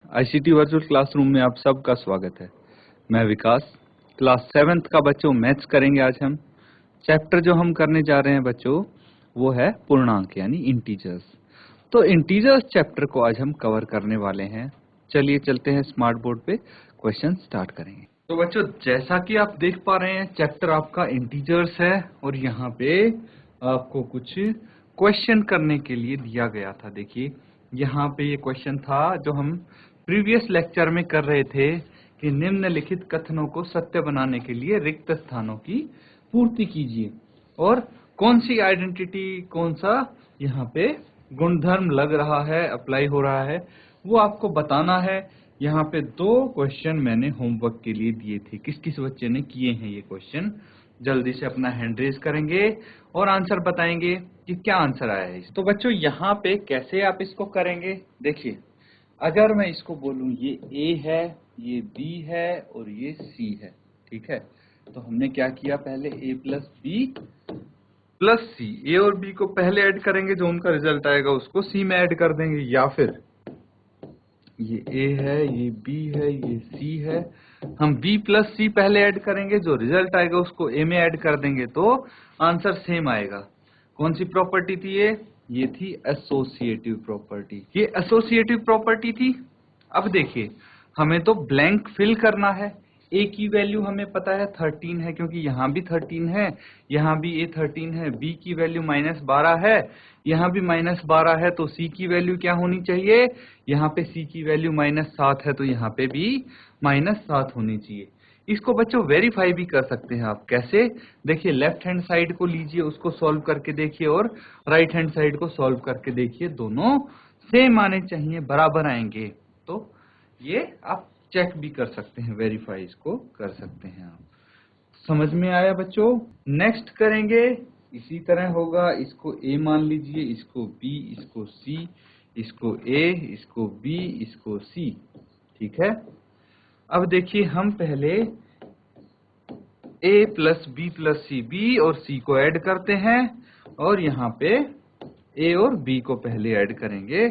ICT virtual classroom में आप सबका स्वागत है। मैं विकास, क्लास 7th का बच्चों मैथ्स करेंगे आज हम। चैप्टर जो हम करने जा रहे हैं बच्चों वो है पूर्णांक यानी इंटीजर्स। तो इंटीजर्स चैप्टर को आज हम कवर करने वाले हैं। चलिए चलते हैं स्मार्ट बोर्ड पे, क्वेश्चन स्टार्ट करेंगे। तो बच्चों जैसा कि आप देख पा रहे हैं चैप्टर आपका इंटीजर्स है और यहाँ पे आपको कुछ क्वेश्चन करने के लिए दिया गया था। देखिए यहाँ पे ये क्वेश्चन था जो हम प्रीवियस लेक्चर में कर रहे थे कि निम्नलिखित कथनों को सत्य बनाने के लिए रिक्त स्थानों की पूर्ति कीजिए और कौन सी आइडेंटिटी, कौन सा यहाँ पे गुणधर्म लग रहा है, अप्लाई हो रहा है, वो आपको बताना है। यहाँ पे 2 क्वेश्चन मैंने होमवर्क के लिए दिए थे। किस किस बच्चे ने किए हैं ये क्वेश्चन? जल्दी से अपना हैंड रेज करेंगे और आंसर बताएंगे कि क्या आंसर आया है। तो बच्चों यहाँ पे कैसे आप इसको करेंगे? देखिए अगर मैं इसको बोलूं ये A है, ये B है और ये C है, ठीक है। तो हमने क्या किया, पहले A plus B plus C, A और B को पहले ऐड करेंगे, जो उनका रिजल्ट आएगा उसको C में ऐड कर देंगे, या फिर ये A है, ये B है, ये C है, हम B प्लस C पहले ऐड करेंगे, जो रिजल्ट आएगा उसको A में ऐड कर देंगे, तो आंसर सेम आएगा। कौन सी प्रॉपर्टी थी ये थी एसोसिएटिव प्रॉपर्टी। ये एसोसिएटिव प्रॉपर्टी थी। अब देखिए हमें तो ब्लैंक फिल करना है। A की वैल्यू हमें पता है 13 है, क्योंकि यहाँ भी 13 है, यहाँ भी A 13 है। B की वैल्यू -12 है, यहाँ भी -12 है, तो C की वैल्यू क्या होनी चाहिए? यहाँ पे C की वैल्यू -7 है, तो यहाँ पे भी -7 होनी चाहिए। इसको बच्चों वेरीफाई भी कर सकते हैं आप। कैसे? देखिए लेफ्ट हैंड साइड को लीजिए, उसको सॉल्व करके देखिए, और राइट हैंड साइड को सॉल्व करके देखिए, दोनों सेम आने चाहिए, बराबर आएंगे। तो ये आप चेक भी कर सकते हैं, वेरीफाई इसको कर सकते हैं आप। समझ में आया बच्चों? नेक्स्ट करेंगे इसी तरह होगा। इसको A मान लीजिए, इसको B, इसको C, इसको A, इसको B, इसको C, ठीक है। अब देखिए हम पहले A plus B plus C, B और C को ऐड करते हैं, और यहाँ पे A और B को पहले ऐड करेंगे,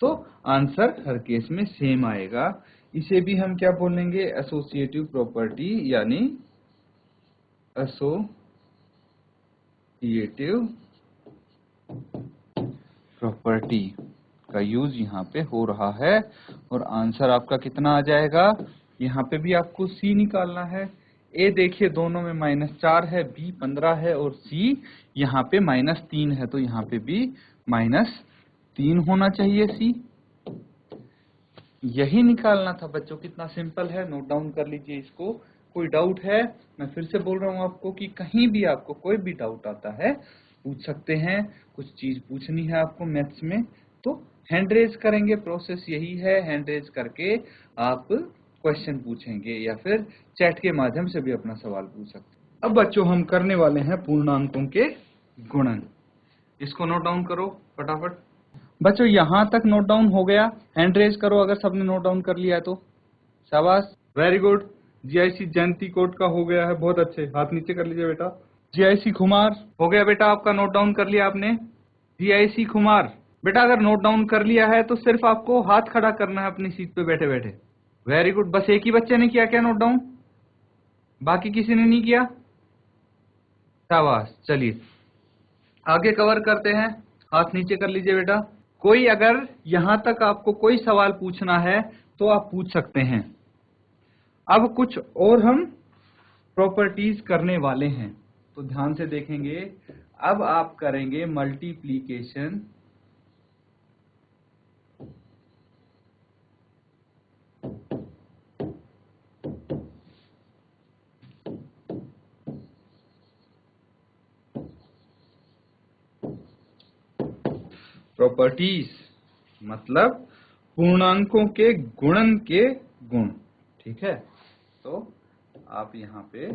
तो आंसर हर केस में सेम आएगा। इसे भी हम क्या बोलेंगे? एसोसिएटिव प्रॉपर्टी, यानी एसोसिएटिव प्रॉपर्टी का यूज यहाँ पे हो रहा है। और आंसर आपका कितना आ जाएगा? यहाँ पे भी आपको C निकालना है। A देखिए दोनों में -4 है, B 15 है, और C यहाँ पे -3 है, तो यहाँ पे भी -3 होना चाहिए C। यही निकालना था बच्चों। कितना सिंपल है, नोट डाउन कर लीजिए इसको। कोई डाउट है? मैं फिर से बोल रहा हूँ आपको कि कहीं भी आपको कोई भी डाउट आता है पूछ सकते हैं। कुछ चीज पूछनी है आपको मैथ्स में तो हैंड रेज करेंगे, प्रोसेस यही है। हैंड रेज करके आप क्वेश्चन पूछेंगे या फिर चैट के माध्यम से भी अपना सवाल पूछ सकते हैं। अब बच्चों हम करने वाले हैं पूर्णांकों के गुणन। इसको नोट डाउन करो फटाफट। बच्चों यहाँ तक नोट डाउन हो गया? हैंड रेज करो अगर सबने नोट डाउन कर लिया है तो। शाबाश, very good. GIC Jayanti coat का हो गया है, बहुत अच्छे। हाथ नीचे कर लीजिए बेटा। जीआईसी कुमार हो गया बेटा, आपका नोट डाउन कर लिया आपने? जीआईसी कुमार बेटा अगर नोट डाउन कर लिया है तो सिर्फ आपको हाथ खड़ा करना है अपनी सीट पे बैठे बैठे। Very good. बस एक ही बच्चे ने किया क्या नोट डाउन? बाकी किसी ने नहीं किया? शाबाश। चलिए आगे कवर करते हैं। हाथ नीचे कर लीजिए बेटा। कोई अगर यहां तक आपको कोई सवाल पूछना है तो आप पूछ सकते हैं। अब कुछ और हम प्रॉपर्टीज करने वाले हैं, तो ध्यान से देखेंगे। अब आप करेंगे मल्टीप्लीकेशन प्रॉपर्टीज, मतलब पूर्णांकों के गुणन के गुण, ठीक है। तो आप यहां पे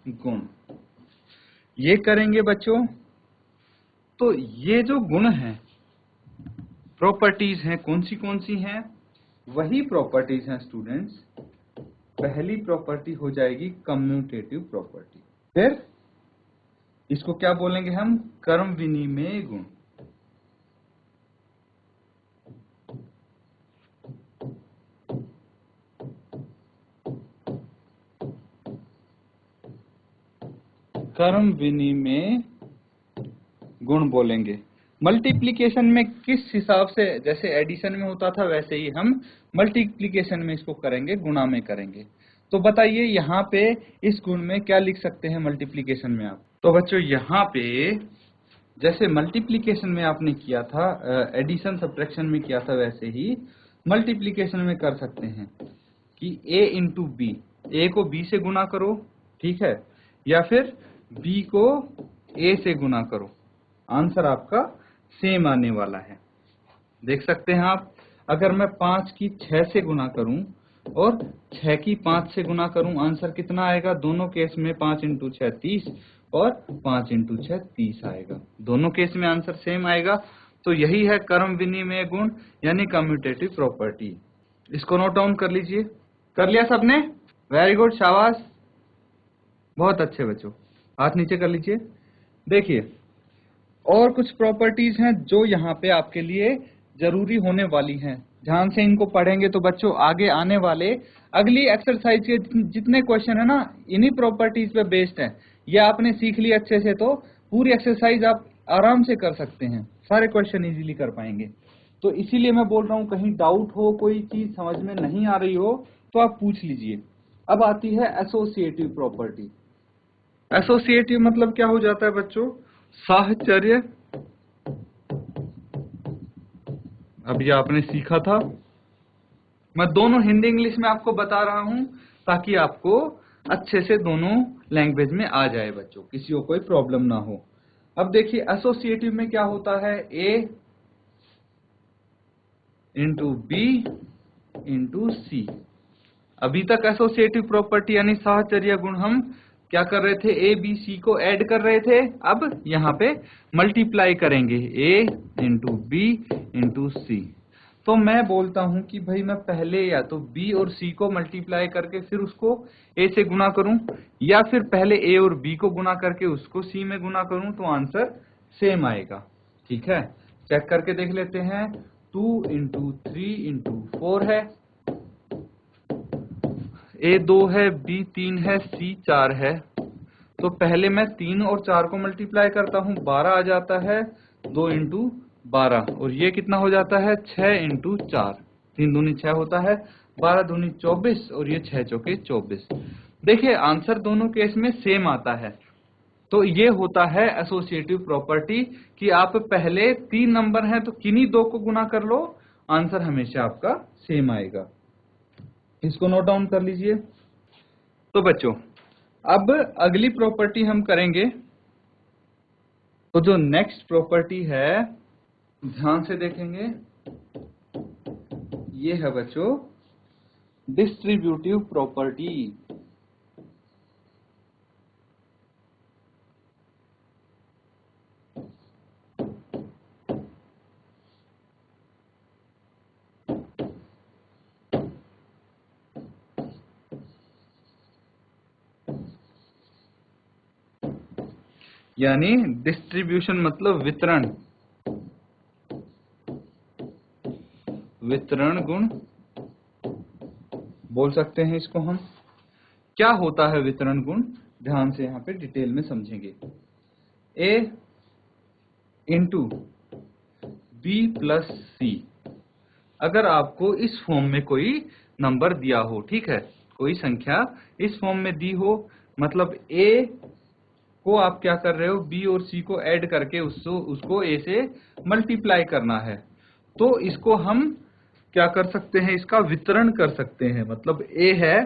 गुण ये करेंगे बच्चों। तो ये जो गुण हैं, प्रॉपर्टीज हैं, कौन सी हैं? वही प्रॉपर्टीज हैं स्टूडेंट्स। पहली प्रॉपर्टी हो जाएगी कम्यूटेटिव प्रॉपर्टी, फिर इसको क्या बोलेंगे हम, कर्म विनिमय गुण। कर्म विनिमय गुण बोलेंगे। मल्टीप्लिकेशन में किस हिसाब से, जैसे एडिशन में होता था वैसे ही हम मल्टीप्लिकेशन में इसको करेंगे, गुणा में करेंगे। तो बताइए यहाँ पे इस गुण में क्या लिख सकते हैं मल्टीप्लिकेशन में आप। तो बच्चों यहाँ पे जैसे मल्टीप्लिकेशन में आपने किया था, एडिशन सब्ट्रैक्शन में किया था, वैसे ही मल्टीप्लिकेशन में कर सकते हैं कि a इंटू बी, ए को b से गुना करो, ठीक है, या फिर b को a से गुना करो, आंसर आपका सेम आने वाला है। देख सकते हैं आप, अगर मैं 5 की 6 से गुना करूं और 6 की 5 से गुना करूं, आंसर कितना आएगा। दोनों केस में 5 इंटू 6 30 और 5 इंटू 6 30 आएगा। दोनों केस में आंसर सेम आएगा। तो यही है कर्म विनिमय गुण यानी कम्यूटेटिव प्रॉपर्टी। इसको नोट डाउन कर लीजिए। कर लिया सबने? वेरी गुड, शाबाश, बहुत अच्छे बच्चों, हाथ नीचे कर लीजिए। देखिए और कुछ प्रॉपर्टीज हैं जो यहाँ पे आपके लिए जरूरी होने वाली हैं। ध्यान से इनको पढ़ेंगे तो बच्चों आगे आने वाले अगली एक्सरसाइज के जितने क्वेश्चन है ना, इन्हीं प्रॉपर्टीज पे बेस्ड है। ये आपने सीख लिया अच्छे से तो पूरी एक्सरसाइज आप आराम से कर सकते हैं, सारे क्वेश्चन इजीली कर पाएंगे। तो इसीलिए मैं बोल रहा हूँ, कहीं डाउट हो, कोई चीज समझ में नहीं आ रही हो तो आप पूछ लीजिए। अब आती है एसोसिएटिव प्रॉपर्टी। एसोसिएटिव मतलब क्या हो जाता है बच्चों, साहचर्य। अभी आपने सीखा था, मैं दोनों हिंदी इंग्लिश में आपको बता रहा हूं ताकि आपको अच्छे से दोनों लैंग्वेज में आ जाए बच्चों, किसी को कोई प्रॉब्लम ना हो। अब देखिए एसोसिएटिव में क्या होता है, ए इंटू बी इंटू सी। अभी तक एसोसिएटिव प्रॉपर्टी यानी साहचर्य गुण हम क्या कर रहे थे, ए बी सी को ऐड कर रहे थे। अब यहाँ पे मल्टीप्लाई करेंगे, ए इंटू बी इंटू सी। तो मैं बोलता हूं कि भाई मैं पहले या तो बी और सी को मल्टीप्लाई करके फिर उसको ए से गुना करूं, या फिर पहले ए और बी को गुना करके उसको सी में गुना करूं, तो आंसर सेम आएगा। ठीक है, चेक करके देख लेते हैं। 2 इंटू 3 इंटू 4 है, ए 2 है, बी 3 है, सी 4 है। तो पहले मैं 3 और 4 को मल्टीप्लाई करता हूं, 12 आ जाता है। 2 इंटू 12 और ये कितना हो जाता है, 6 इंटू 4, 3 दूनी 6 होता है, 12 दूनी 24 और ये 6 चौके 24। देखिए आंसर दोनों केस में सेम आता है। तो ये होता है एसोसिएटिव प्रॉपर्टी कि आप पहले 3 नंबर हैं तो किन्हीं 2 को गुना कर लो, आंसर हमेशा आपका सेम आएगा। इसको नोट डाउन कर लीजिए। तो बच्चों अब अगली प्रॉपर्टी हम करेंगे। तो जो नेक्स्ट प्रॉपर्टी है ध्यान से देखेंगे, ये है बच्चों डिस्ट्रीब्यूटिव प्रॉपर्टी। यानी डिस्ट्रीब्यूशन मतलब वितरण, वितरण गुण बोल सकते हैं इसको हम। क्या होता है वितरण गुण, ध्यान से यहां पे डिटेल में समझेंगे। ए इंटू बी प्लस सी, अगर आपको इस फॉर्म में कोई नंबर दिया हो, ठीक है, कोई संख्या इस फॉर्म में दी हो, मतलब ए को आप क्या कर रहे हो, बी और सी को ऐड करके उसको ए से मल्टीप्लाई करना है। तो इसको हम क्या कर सकते हैं, इसका वितरण कर सकते हैं। मतलब ए है,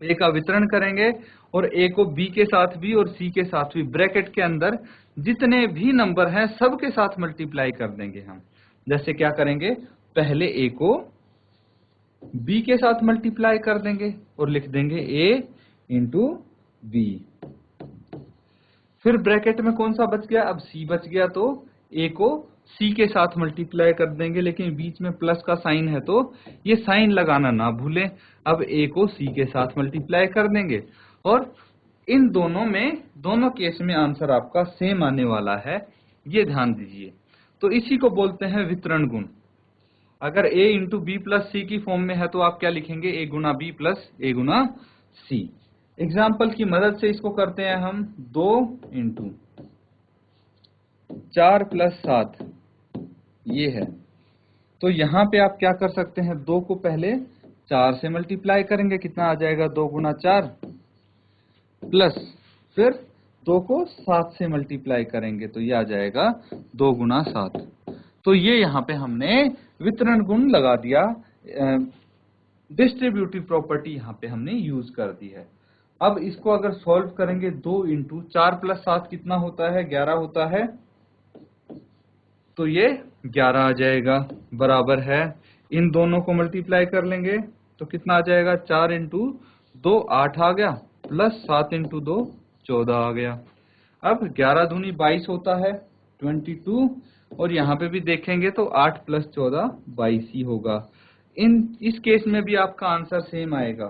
ए का वितरण करेंगे और ए को बी के साथ भी और सी के साथ भी, ब्रैकेट के अंदर जितने भी नंबर हैं सबके साथ मल्टीप्लाई कर देंगे हम। जैसे क्या करेंगे, पहले ए को बी के साथ मल्टीप्लाई कर देंगे और लिख देंगे ए इंटू बी। फिर ब्रैकेट में कौन सा बच गया, अब सी बच गया, तो ए को c के साथ मल्टीप्लाई कर देंगे, लेकिन बीच में प्लस का साइन है तो ये साइन लगाना ना भूलें। अब a को c के साथ मल्टीप्लाई कर देंगे और इन दोनों केस में आंसर आपका सेम आने वाला है, ये ध्यान दीजिए। तो इसी को बोलते हैं वितरण गुण। अगर a into B plus C की फॉर्म में है तो आप क्या लिखेंगे, a गुना बी प्लस a गुना सी। एग्जाम्पल की मदद से इसको करते हैं हम। 2 इंटू 4 प्लस 7 ये है। तो यहां पे आप क्या कर सकते हैं, 2 को पहले 4 से मल्टीप्लाई करेंगे, कितना आ जाएगा 2 गुना 4, प्लस फिर 2 को 7 से मल्टीप्लाई करेंगे तो ये आ जाएगा 2 गुना 7। तो ये यहाँ पे हमने वितरण गुण लगा दिया, डिस्ट्रीब्यूटिव प्रॉपर्टी यहाँ पे हमने यूज कर दी है। अब इसको अगर सॉल्व करेंगे, 2 इंटू 4 प्लस 7 कितना होता है, 11 होता है। तो ये 11 आ जाएगा, बराबर है, इन दोनों को मल्टीप्लाई कर लेंगे तो कितना आ जाएगा, 4 इंटू 2 8 आ गया, प्लस 7 इंटू 2 14 आ गया। अब 11 दूनी 22 होता है, 22, और यहाँ पे भी देखेंगे तो 8 प्लस 14 22 ही होगा। इस केस में भी आपका आंसर सेम आएगा।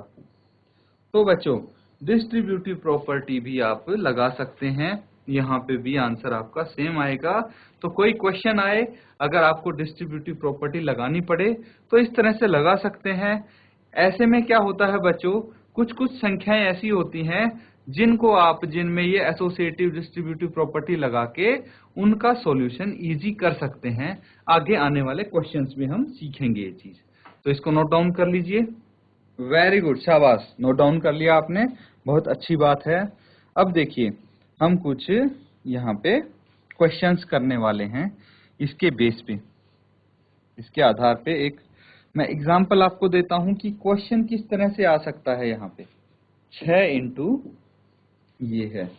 तो बच्चों डिस्ट्रीब्यूटिव प्रॉपर्टी भी आप लगा सकते हैं, यहाँ पे भी आंसर आपका सेम आएगा। तो कोई क्वेश्चन आए, अगर आपको डिस्ट्रीब्यूटिव प्रॉपर्टी लगानी पड़े तो इस तरह से लगा सकते हैं। ऐसे में क्या होता है बच्चों, कुछ कुछ संख्याएं ऐसी होती हैं जिनमें ये एसोसिएटिव डिस्ट्रीब्यूटिव प्रॉपर्टी लगा के उनका सॉल्यूशन इजी कर सकते हैं। आगे आने वाले क्वेश्चंस में हम सीखेंगे ये चीज। तो इसको नोट डाउन कर लीजिए। वेरी गुड, शाबाश, नोट डाउन कर लिया आपने, बहुत अच्छी बात है। अब देखिए हम कुछ यहाँ पे क्वेश्चंस करने वाले हैं, इसके बेस पे, इसके आधार पे एक मैं एग्जांपल आपको देता हूं कि क्वेश्चन किस तरह से आ सकता है। यहाँ पे 6 इंटू ये है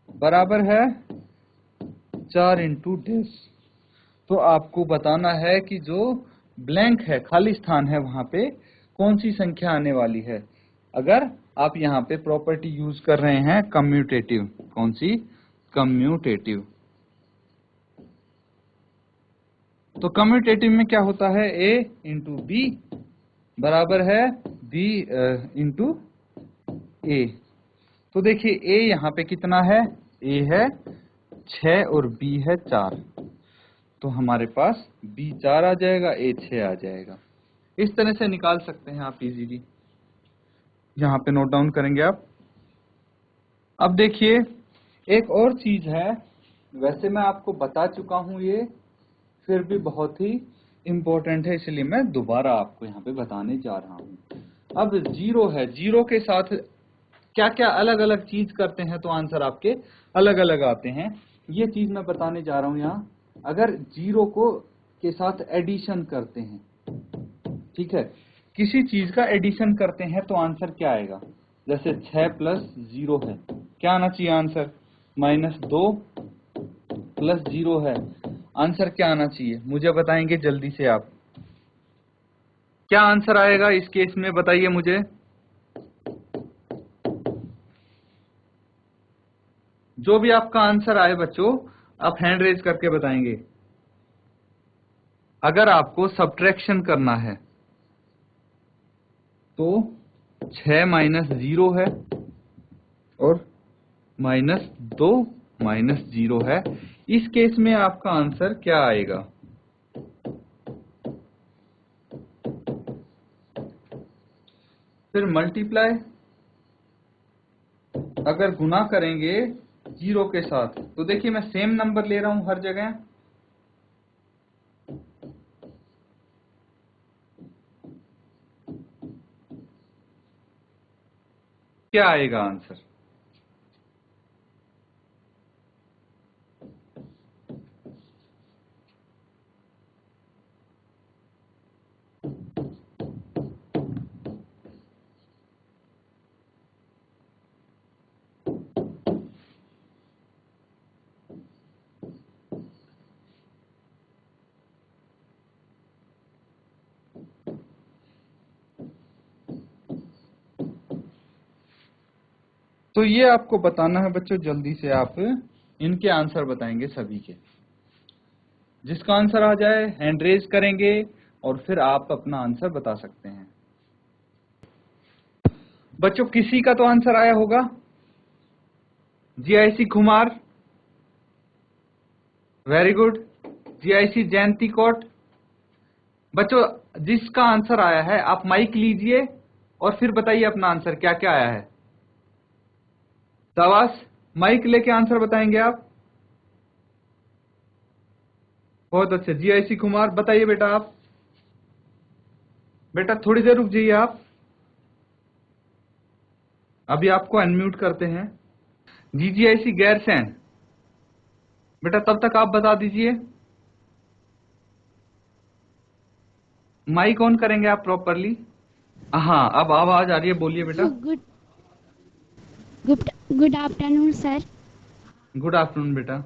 बराबर है 4 इंटू डेस। तो आपको बताना है कि जो ब्लैंक है, खाली स्थान है, वहां पे कौन सी संख्या आने वाली है। अगर आप यहाँ पे प्रॉपर्टी यूज कर रहे हैं कम्यूटेटिव, कौन सी, कम्यूटेटिव। तो कम्यूटेटिव में क्या होता है, a इंटू बी बराबर है b इंटू a। तो देखिए a यहाँ पे कितना है, a है 6 और b है 4, तो हमारे पास b 4 आ जाएगा, a 6 आ जाएगा। इस तरह से निकाल सकते हैं आप इजीली, यहाँ पे नोट डाउन करेंगे आप। अब देखिए एक और चीज है, वैसे मैं आपको बता चुका हूं ये, फिर भी बहुत ही इंपॉर्टेंट है, इसलिए मैं दोबारा आपको यहाँ पे बताने जा रहा हूँ। अब 0 है, 0 के साथ क्या क्या अलग अलग चीज करते हैं तो आंसर आपके अलग अलग आते हैं, ये चीज मैं बताने जा रहा हूँ यहाँ। अगर 0 को के साथ एडिशन करते हैं, ठीक है, किसी चीज का एडिशन करते हैं तो आंसर क्या आएगा। जैसे 6 प्लस 0 है, क्या आना चाहिए आंसर, -2 प्लस 0 है, आंसर क्या आना चाहिए, मुझे बताएंगे जल्दी से आप, क्या आंसर आएगा इस केस में, बताइए मुझे। जो भी आपका आंसर आए बच्चों, आप हैंड रेज करके बताएंगे। अगर आपको सब्ट्रैक्शन करना है तो 6 माइनस 0 है और -2 माइनस 0 है, इस केस में आपका आंसर क्या आएगा। फिर मल्टीप्लाई, अगर गुना करेंगे 0 के साथ, तो देखिए मैं सेम नंबर ले रहा हूं हर जगह, क्या आएगा आंसर। तो ये आपको बताना है बच्चों, जल्दी से आप इनके आंसर बताएंगे सभी के। जिसका आंसर आ जाए हैंड रेज करेंगे और फिर आप अपना आंसर बता सकते हैं। बच्चों किसी का तो आंसर आया होगा। GIC Kumar, very good. GIC Jayanti Kot. बच्चों जिसका आंसर आया है आप माइक लीजिए और फिर बताइए अपना आंसर क्या क्या आया है। शाबाश, माइक लेके आंसर बताएंगे आप। बहुत अच्छे। जीआईसी कुमार बताइए बेटा आप। बेटा थोड़ी देर रुक जाइए आप, अभी आपको अनम्यूट करते हैं। जीजीआईसी गैरसैन, बेटा तब तक आप बता दीजिए। माइक ऑन करेंगे आप प्रॉपरली। हाँ अब आवाज आ रही है, बोलिए बेटा। Good good good afternoon sir. Good afternoon बेटा।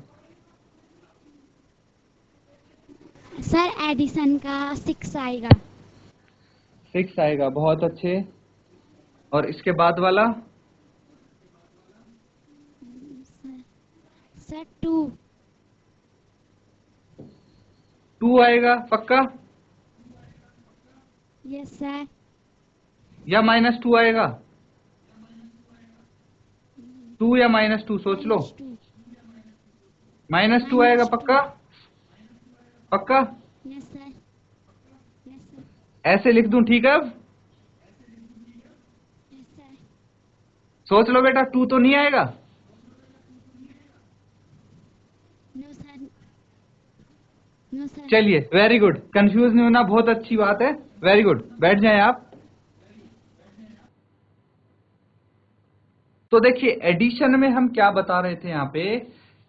सर एडिशन का 6 आएगा। 6 आएगा, बहुत अच्छे। और इसके बाद वाला? सर 2। 2 आएगा पक्का? Yes sir. या -2 आएगा? 2 या -2 सोच लो। -2। -2 आएगा पक्का? पक्का? Yes sir. Yes sir. ऐसे लिख दूं ठीक है? अब यस सर। सोच लो बेटा, 2 तो नहीं आएगा? No sir. No sir. चलिए वेरी गुड, कंफ्यूज नहीं होना, बहुत अच्छी बात है। वेरी गुड, बैठ जाएं आप। तो देखिए एडिशन में हम क्या बता रहे थे यहाँ पे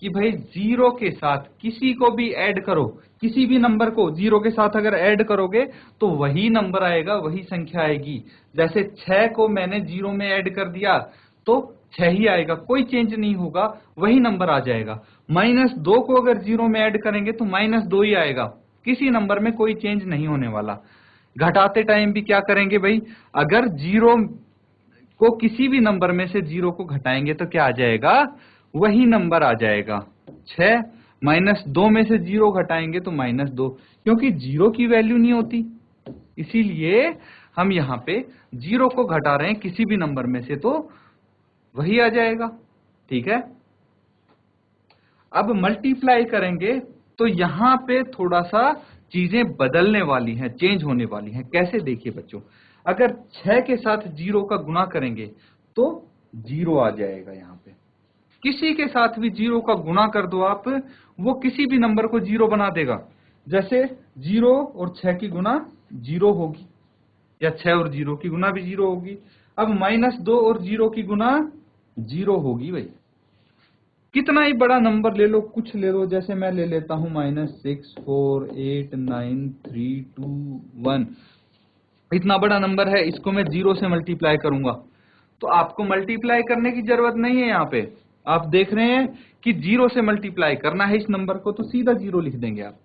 कि भाई जीरो के साथ किसी को भी ऐड करो, किसी भी नंबर को जीरो के साथ अगर ऐड करोगे तो वही नंबर आएगा, वही संख्या आएगी। जैसे 6 को मैंने जीरो में ऐड कर दिया तो 6 ही आएगा, कोई चेंज नहीं होगा, वही नंबर आ जाएगा। -2 को अगर जीरो में ऐड करेंगे तो -2 ही आएगा, किसी नंबर में कोई चेंज नहीं होने वाला। घटाते टाइम भी क्या करेंगे भाई, अगर जीरो को किसी भी नंबर में से जीरो को घटाएंगे तो क्या आ जाएगा, वही नंबर आ जाएगा 6। -2 में से जीरो घटाएंगे तो -2, क्योंकि जीरो की वैल्यू नहीं होती, इसीलिए हम यहाँ पे जीरो को घटा रहे हैं किसी भी नंबर में से तो वही आ जाएगा। ठीक है, अब मल्टीप्लाई करेंगे तो यहाँ पे थोड़ा सा चीजें बदलने वाली हैं, चेंज होने वाली हैं। कैसे, देखिए बच्चों, अगर 6 के साथ जीरो का गुणा करेंगे तो जीरो आ जाएगा। यहाँ पे किसी के साथ भी जीरो का गुणा कर दो आप, वो किसी भी नंबर को जीरो बना देगा। जैसे 0 और 6 की गुणा 0 होगी, या 6 और 0 की गुणा भी 0 होगी। अब -2 और 0 की गुणा 0 होगी भाई। कितना ही बड़ा नंबर ले लो, कुछ ले लो, जैसे मैं ले लेता हूं -6 4 8 9 3 2 1। इतना बड़ा नंबर है, इसको मैं 0 से मल्टीप्लाई करूंगा तो आपको मल्टीप्लाई करने की जरूरत नहीं है। यहाँ पे आप देख रहे हैं कि 0 से मल्टीप्लाई करना है इस नंबर को तो सीधा 0 लिख देंगे आप।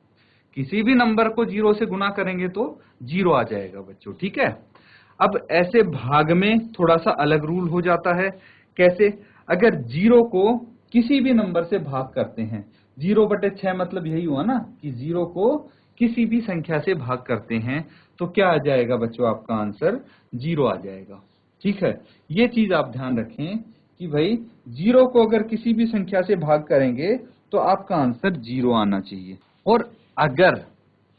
किसी भी नंबर को 0 से गुणा करेंगे तो 0 आ जाएगा बच्चों। ठीक है, अब ऐसे भाग में थोड़ा सा अलग रूल हो जाता है। कैसे, अगर 0 को किसी भी नंबर से भाग करते हैं, 0/6 मतलब यही हुआ ना कि 0 को किसी भी संख्या से भाग करते हैं तो क्या आ जाएगा बच्चों, आपका आंसर 0 आ जाएगा। ठीक है, ये चीज आप ध्यान रखें कि भाई 0 को अगर किसी भी संख्या से भाग करेंगे तो आपका आंसर 0 आना चाहिए। और अगर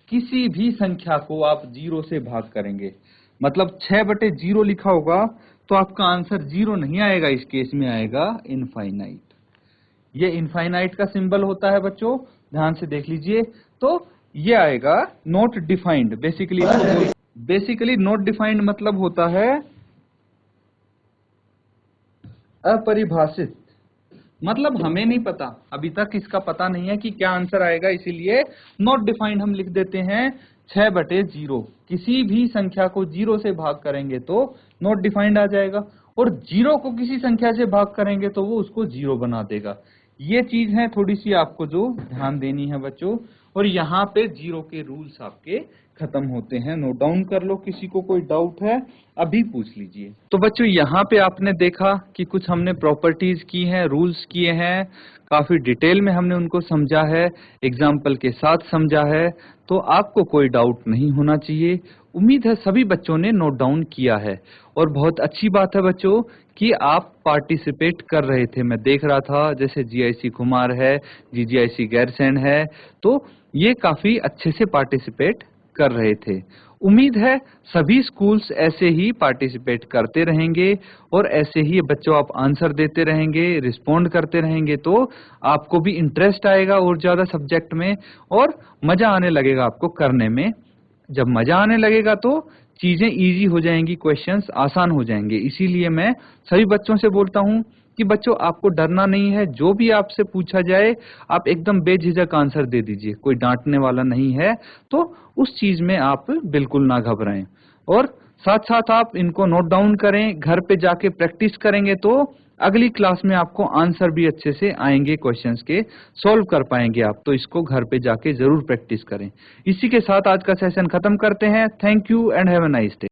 किसी भी संख्या को आप 0 से भाग करेंगे, मतलब 6/0 लिखा होगा तो आपका आंसर 0 नहीं आएगा, इस केस में आएगा इनफाइनाइट। ये इनफाइनाइट का सिंबल होता है बच्चों, ध्यान से देख लीजिए। तो ये आएगा not defined. Basically not defined मतलब होता है अपरिभाषित, मतलब हमें नहीं पता, अभी तक इसका पता नहीं है कि क्या आंसर आएगा, इसीलिए नॉट डिफाइंड हम लिख देते हैं 6/0। किसी भी संख्या को 0 से भाग करेंगे तो नॉट डिफाइंड आ जाएगा, और 0 को किसी संख्या से भाग करेंगे तो वो उसको 0 बना देगा। ये चीज है थोड़ी सी आपको जो ध्यान देनी है बच्चों, और यहाँ पे 0 के रूल्स आपके खत्म होते हैं। नोट डाउन कर लो, किसी को कोई डाउट है अभी पूछ लीजिए। तो बच्चों यहाँ पे आपने देखा कि कुछ हमने प्रॉपर्टीज की हैं, रूल्स किए हैं, काफी डिटेल में हमने उनको समझा है, एग्जाम्पल के साथ समझा है। तो आपको कोई डाउट नहीं होना चाहिए। उम्मीद है सभी बच्चों ने नोट डाउन किया है। और बहुत अच्छी बात है बच्चों कि आप पार्टिसिपेट कर रहे थे। मैं देख रहा था जैसे जीआईसी कुमार है, जीजीआईसी गैरसैंण है, तो ये काफी अच्छे से पार्टिसिपेट कर रहे थे। उम्मीद है सभी स्कूल्स ऐसे ही पार्टिसिपेट करते रहेंगे और ऐसे ही बच्चों आप आंसर देते रहेंगे, रिस्पोंड करते रहेंगे, तो आपको भी इंटरेस्ट आएगा और ज्यादा सब्जेक्ट में और मजा आने लगेगा आपको करने में। जब मजा आने लगेगा तो चीजें इजी हो जाएंगी, क्वेश्चंस आसान हो जाएंगे। इसीलिए मैं सभी बच्चों से बोलता हूं कि बच्चों आपको डरना नहीं है, जो भी आपसे पूछा जाए आप एकदम बेझिझक आंसर दे दीजिए, कोई डांटने वाला नहीं है। तो उस चीज में आप बिल्कुल ना घबराएं और साथ साथ आप इनको नोट डाउन करें, घर पे जाके प्रैक्टिस करेंगे तो अगली क्लास में आपको आंसर भी अच्छे से आएंगे, क्वेश्चंस के सॉल्व कर पाएंगे आप। तो इसको घर पे जाके जरूर प्रैक्टिस करें। इसी के साथ आज का सेशन खत्म करते हैं। Thank you and have a nice day.